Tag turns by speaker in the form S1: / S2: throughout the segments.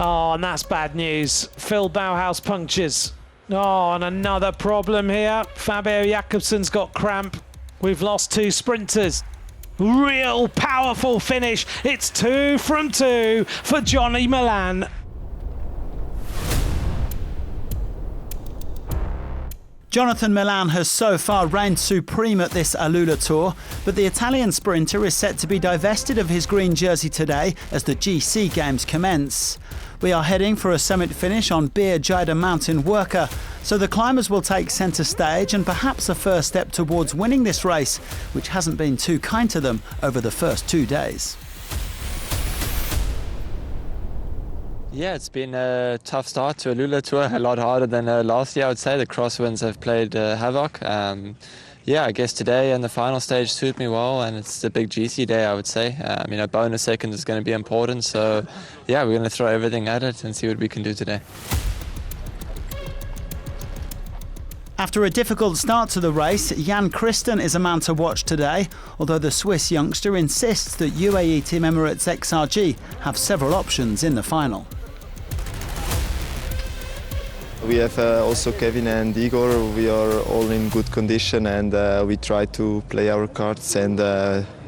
S1: Oh, and that's bad news. Phil Bauhaus punctures. Oh, and another problem here. Fabio Jakobsen's got cramp. We've lost 2 sprinters. Real powerful finish. It's 2 from 2 for Johnny Milan.
S2: Jonathan Milan has so far reigned supreme at this AlUla Tour, but the Italian sprinter is set to be divested of his green jersey today as the GC Games commence. We are heading for a summit finish on Bir Jaydah Mountain Wirkah, so the climbers will take centre stage and perhaps a first step towards winning this race, which hasn't been too kind to them over the first 2 days.
S3: Yeah, it's been a tough start to AlUla Tour, a lot harder than last year, I would say. The crosswinds have played havoc. Yeah, I guess today and the final stage suit me well, and it's a big GC day, I would say. Bonus second is going to be important, so yeah, we're going to throw everything at it and see what we can do today.
S2: After a difficult start to the race, Jan Christen is a man to watch today, although the Swiss youngster insists that UAE Team Emirates XRG have several options in the final.
S4: We have also Kevin and Igor. We are all in good condition, and we try to play our cards and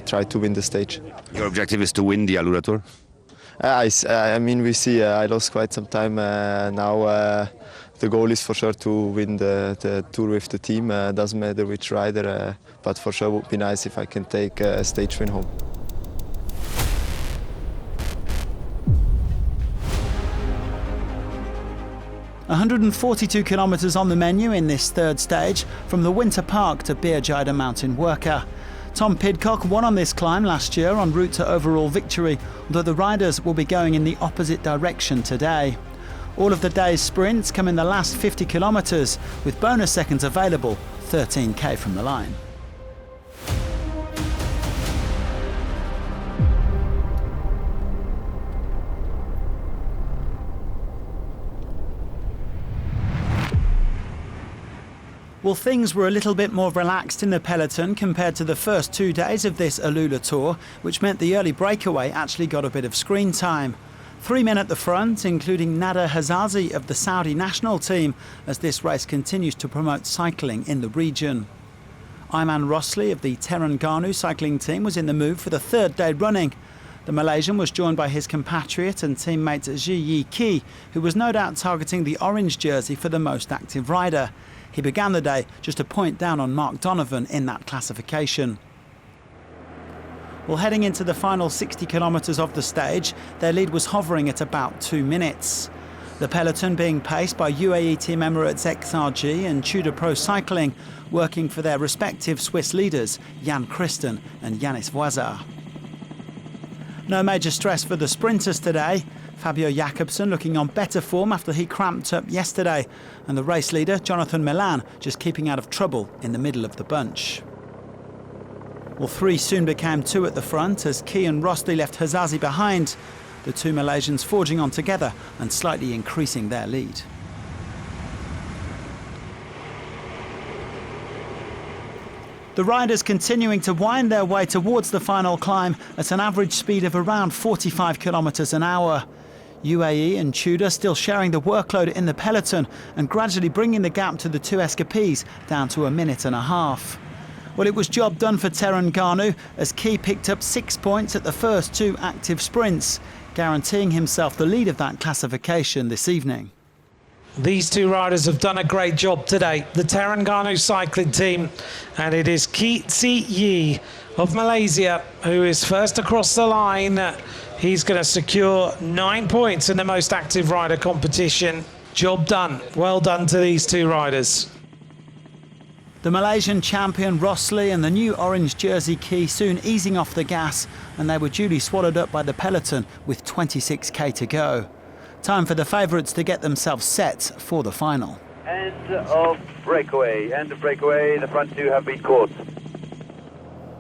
S4: try to win the stage.
S5: Your objective is to win the AlUla Tour?
S4: We see I lost quite some time now. The goal is for sure to win the Tour with the team. Doesn't matter which rider, but for sure it would be nice if I can take a stage win home.
S2: "142 kilometres on the menu in this third stage, from the Winter Park to Bir Jaydah Mountain Wirkah. Tom Pidcock won on this climb last year en route to overall victory, although the riders will be going in the opposite direction today. All of the day's sprints come in the last 50 kilometres, with bonus seconds available 13k from the line. Well, things were a little bit more relaxed in the peloton compared to the first 2 days of this AlUla Tour, which meant the early breakaway actually got a bit of screen time. 3 men at the front, including Nader Hazazi of the Saudi national team, as this race continues to promote cycling in the region. Ayman Rosli of the Terengganu cycling team was in the move for the 3rd day running. The Malaysian was joined by his compatriot and teammate Ji Yi Ki, who was no doubt targeting the orange jersey for the most active rider. He began the day just a point down on Mark Donovan in that classification. Well, heading into the final 60 kilometres of the stage, their lead was hovering at about 2 minutes. The peloton being paced by UAE Team Emirates XRG and Tudor Pro Cycling, working for their respective Swiss leaders, Jan Christen and Yanis Voisard. No major stress for the sprinters today. Fabio Jakobsen looking on better form after he cramped up yesterday, and the race leader, Jonathan Milan, just keeping out of trouble in the middle of the bunch. Well, 3 soon became 2 at the front as Ki and Rosli left Hazazi behind, the 2 Malaysians forging on together and slightly increasing their lead. The riders continuing to wind their way towards the final climb at an average speed of around 45 kilometres an hour. UAE and Tudor still sharing the workload in the peloton and gradually bringing the gap to the 2 escapees down to 1.5 minutes. Well, it was job done for Terengganu as Ki picked up 6 points at the first 2 active sprints, guaranteeing himself the lead of that classification this evening.
S1: These 2 riders have done a great job today, the Terengganu cycling team, and it is Ki Yi of Malaysia who is first across the line. He's going to secure 9 points in the most active rider competition. Job done. Well done to these 2 riders.
S2: The Malaysian champion Rosli and the new orange jersey Ki soon easing off the gas, and they were duly swallowed up by the peloton with 26k to go. Time for the favourites to get themselves set for the final.
S6: End of breakaway, the front 2 have been caught.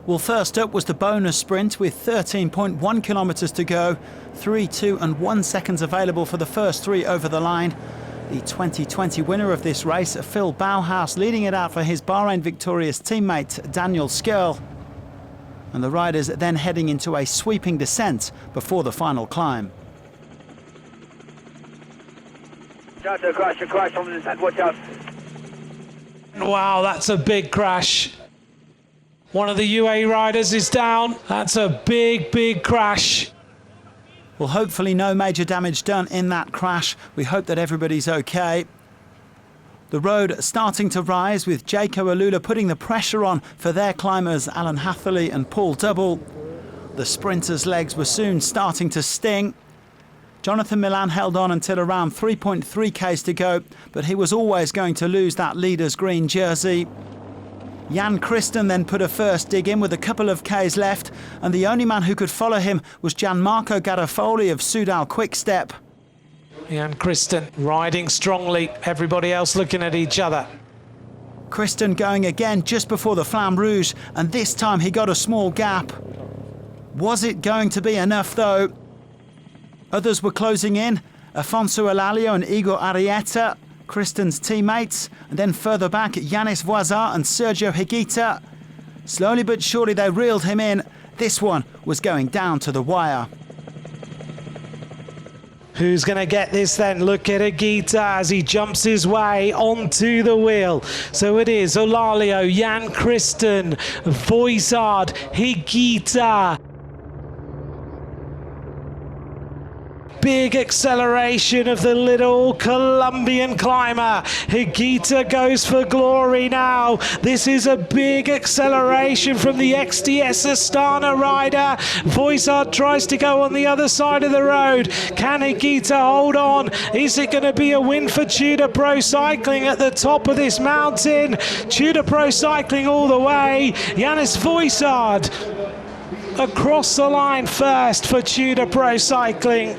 S2: Well, first up was the bonus sprint with 13.1 kilometres to go, 3, 2 and 1 seconds available for the first 3 over the line. The 2020 winner of this race, Phil Bauhaus, leading it out for his Bahrain victorious teammate Daniel Skirl. And the riders then heading into a sweeping descent before the final climb.
S6: Watch out, a crash from the descent, watch out.
S1: Wow, that's a big crash. One of the UAE riders is down. That's a big, big crash.
S2: Well, hopefully no major damage done in that crash. We hope that everybody's okay. The road starting to rise, with Jayco AlUla putting the pressure on for their climbers Alan Hatherley and Paul Double. The sprinters' legs were soon starting to sting. Jonathan Milan held on until around 3.3 k's to go, but he was always going to lose that leader's green jersey. Jan Christen then put a first dig in with a couple of k's left, and the only man who could follow him was Gianmarco Garofoli of Soudal Quickstep.
S1: Jan Christen riding strongly, everybody else looking at each other.
S2: Christen going again just before the Flamme Rouge, and this time he got a small gap. Was it going to be enough though? Others were closing in, Afonso Elalio and Igor Arrieta, Christen's teammates, and then further back Yanis Voisard and Sergio Higuita. Slowly but surely they reeled him in. This one was going down to the wire.
S1: Who's going to get this then? Look at Higuita as he jumps his way onto the wheel. So it is Elalio, Jan Christen, Voisard, Higuita. Big acceleration of the little Colombian climber. Higuita goes for glory now. This is a big acceleration from the XDS Astana rider. Voisard tries to go on the other side of the road. Can Higuita hold on? Is it going to be a win for Tudor Pro Cycling at the top of this mountain? Tudor Pro Cycling all the way. Yanis Voisard across the line first for Tudor Pro Cycling.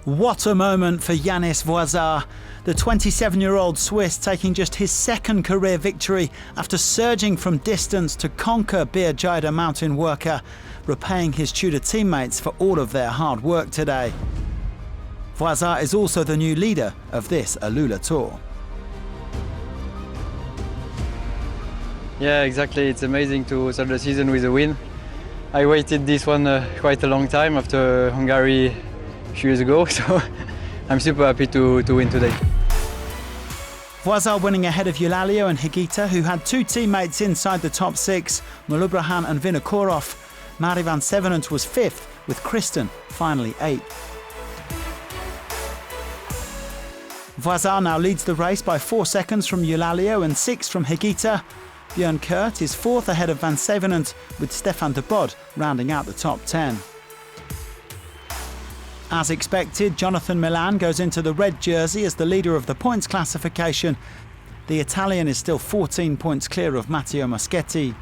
S2: What a moment for Yanis Voisard, the 27-year-old Swiss taking just his second career victory after surging from distance to conquer Bir Jaydah Mountain Wirkah, repaying his Tudor teammates for all of their hard work today. Voisard is also the new leader of this AlUla Tour.
S7: Yeah, exactly. It's amazing to start the season with a win. I waited this one quite a long time after Hungary a few years ago, so I'm super happy to win today.
S2: Voisard winning ahead of Elalio and Higuita, who had two teammates inside the top six, Mulubrahan and Vinokourov. Mari van Sevenant was fifth, with Christen finally eighth. Voisard now leads the race by 4 seconds from Elalio and 6 from Higuita. Björn Kurt is fourth ahead of Van Sevenant, with Stefan de Bod rounding out the top 10. As expected, Jonathan Milan goes into the red jersey as the leader of the points classification. The Italian is still 14 points clear of Matteo Moschetti.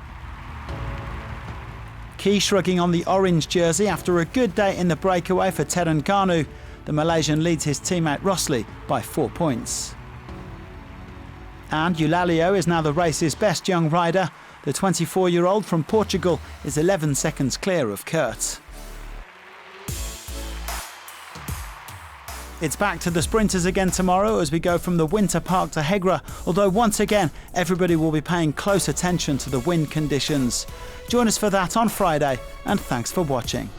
S2: Key shrugging on the orange jersey after a good day in the breakaway for Terengganu. The Malaysian leads his teammate Rossley by 4 points. And Elalio is now the race's best young rider. The 24-year-old from Portugal is 11 seconds clear of Kurt. It's back to the sprinters again tomorrow as we go from the Winter Park to Hegra, although once again everybody will be paying close attention to the wind conditions. Join us for that on Friday, and thanks for watching.